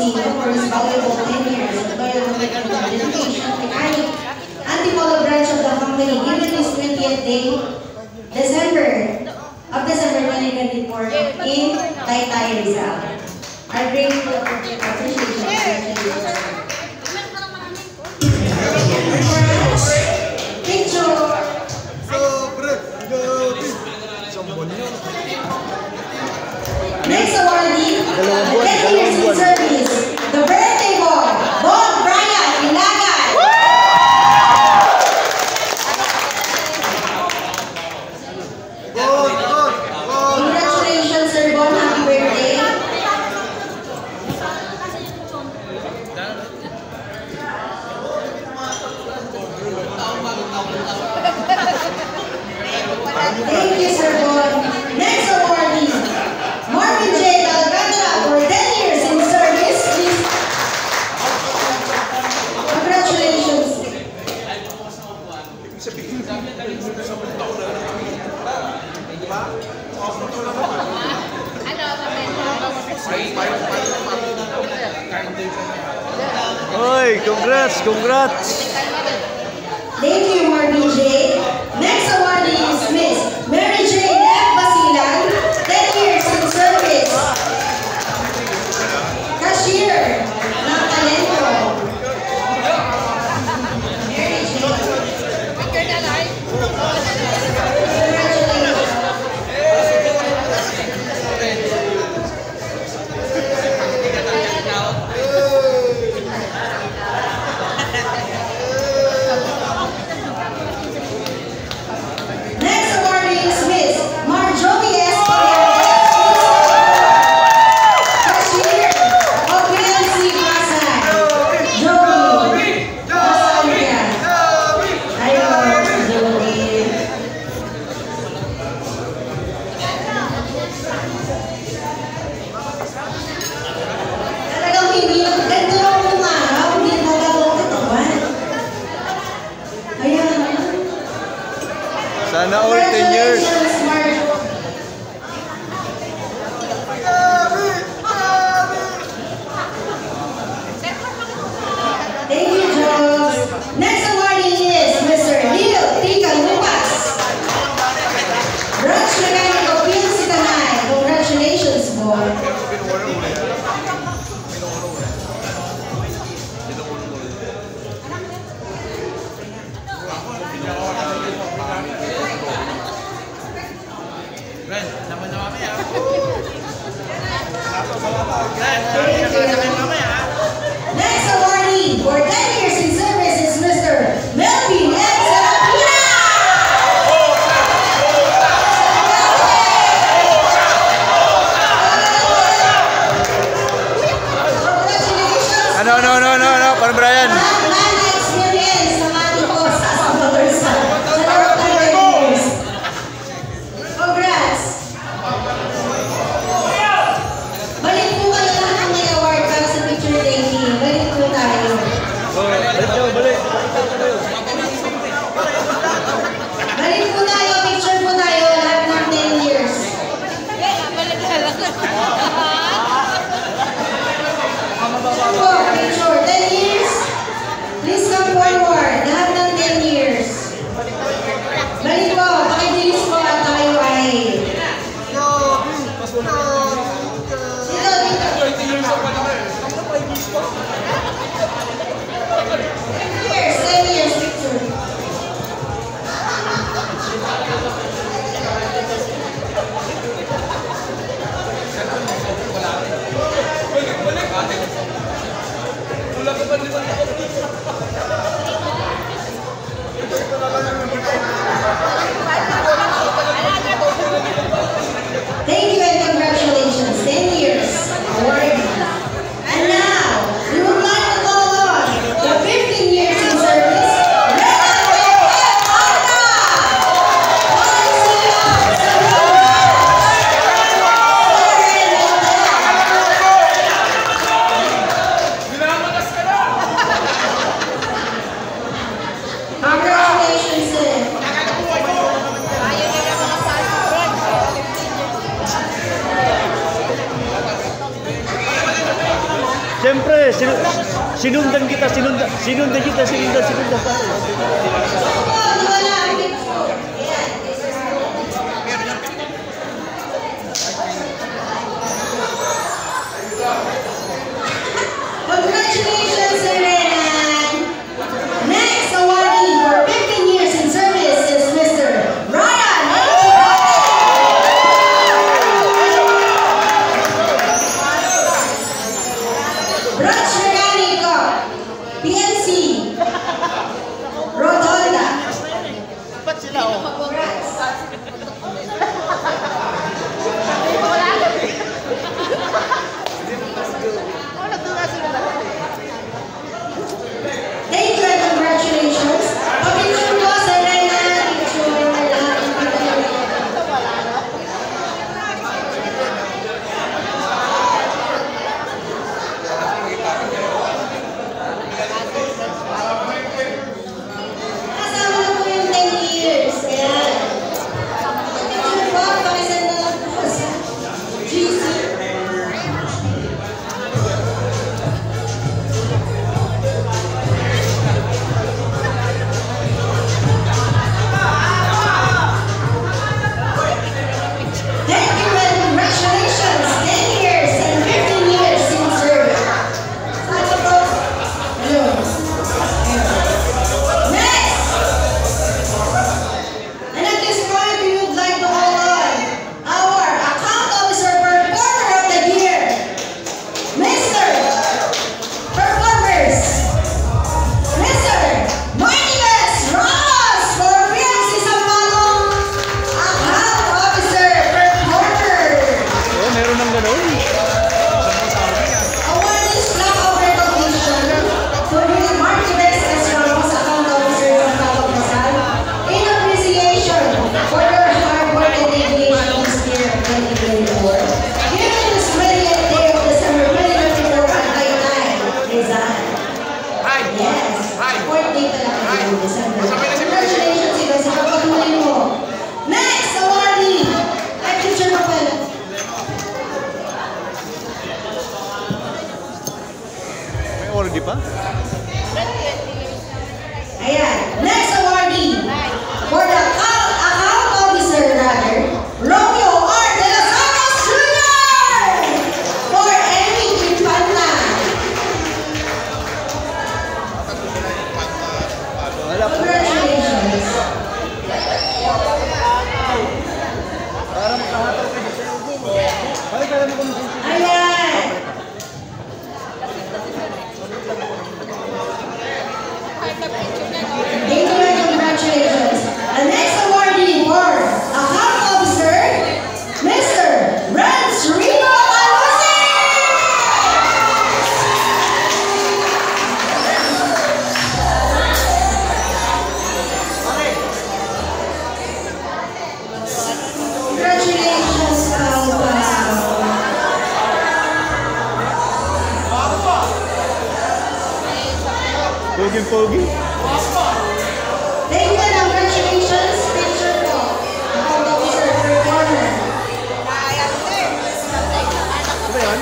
Agusino for his valuable 10 years of loyal dedication to Iconic Antipolo branch of the company given his 20th day, December 2024 in Taytay, Rizal. Our grateful appreciation. Next awardee, 10 years in service, the birthday boy, Bob Brian Ilagan. Congratulations, Sir Bon. Happy birthday. Thank you, Sir Bon. Next awardee, Marvin J. Alcantara for 10 years in service. Please. Congratulations. Oi, congrats, congrats. Thank you, Marvin J. Next awardee is Miss Mary J. F. Basilan, 10 years in service. Cashier ng Talento. Mary J. Next awardee is Miss Marjorie S. Cashier of PLC Pasay. Joey. Pasay. Ayun, si Joey. Talagang hindi ganito lang yung araw, hindi nagagawang katawan. Ayan. Sana all 10 years. Congratulations, Mark. Thank you, Jones. Next awardee is Mr. Leo Tika Lucas. Branch Mechanic of PLC Tanay. Congratulations, boy. Next awardee for 10 years in service is Mr. Melvin M. Serapina. Congratulations. No, para Brian. Ang experience ng ating boss as a motorcycle. Sa loob ng 10 years. Congrats. Balik po kayo lahat ng may award para sa picture taking. Balik po tayo. Balik. Balik po tayo, picture po tayo lahat ng 10 years. Picture, 10 years. Sinundan kita, sinundan. Sinundan kita, sinundan. Congratulations, Serena! Next awardee for 15 years in service is Mr. Ryan. Branch Mechanico, PNC, Rotonda. Thank you and congratulations. Pag-picture po, Serena, picture lahat ng kasama na po yung 10 years. Ayan. Pag-picture po, pakisend na lang po sa GC. Thank you and congratulations! 10 years and 15 years in service. Sana po? Hello. Next! And at this point, we would like to call on our account officer performer of the year, Mr. Performers, Mr. Martinez Ramos for PNC Sampalong Account Officer Performer. Oh, meron ng ganun. Award is plaque of recognition to Mr. Martinez S. Ramos, Account Officer of Tawag Rizal, in appreciation for your hard work and dedication this year of 2024. Given this 20th day of December 2024 at Taytay, Rizal. Yes, fourth day talaga ng December. Congratulations, guys. Ipagpatuloy mo. Next awardee! Ay, picture mo pala. May already pa? Ayan. Next awardee for the account officer, rather, Romeo R. De Los Santos Jr. for Emmy Infanta. Wala po. Congratulations. Para makahatag ka dito. Balik ka naman kung Ayan. Thank you and congratulations. The next awardee for account officer, Mr. Renz Rino Alvasi. Congratulations, Pogi-pogi. Thank you and congratulations, picture po. Account officer performer. Ano ba yun?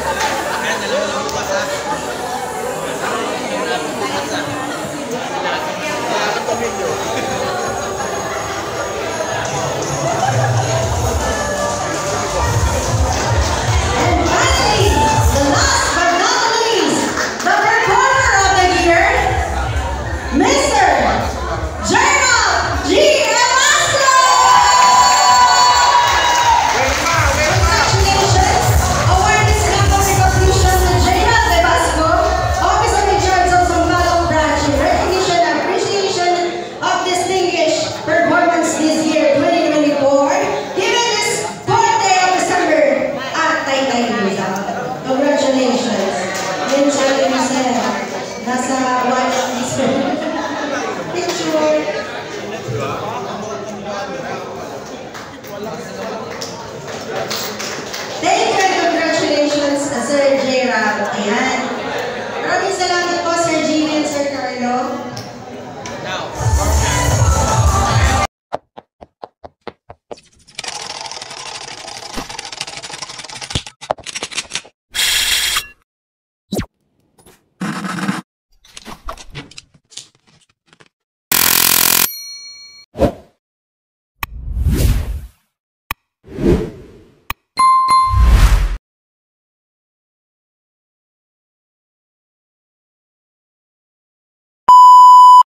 And finally, the last but not least, the performer of the year, Mr. Gerald G. Emasco! Congratulations! Award is not for recognition to Gerald Emasco, Officer in charge of Sampalong Branch, in recognition and appreciation of distinguished performance this year.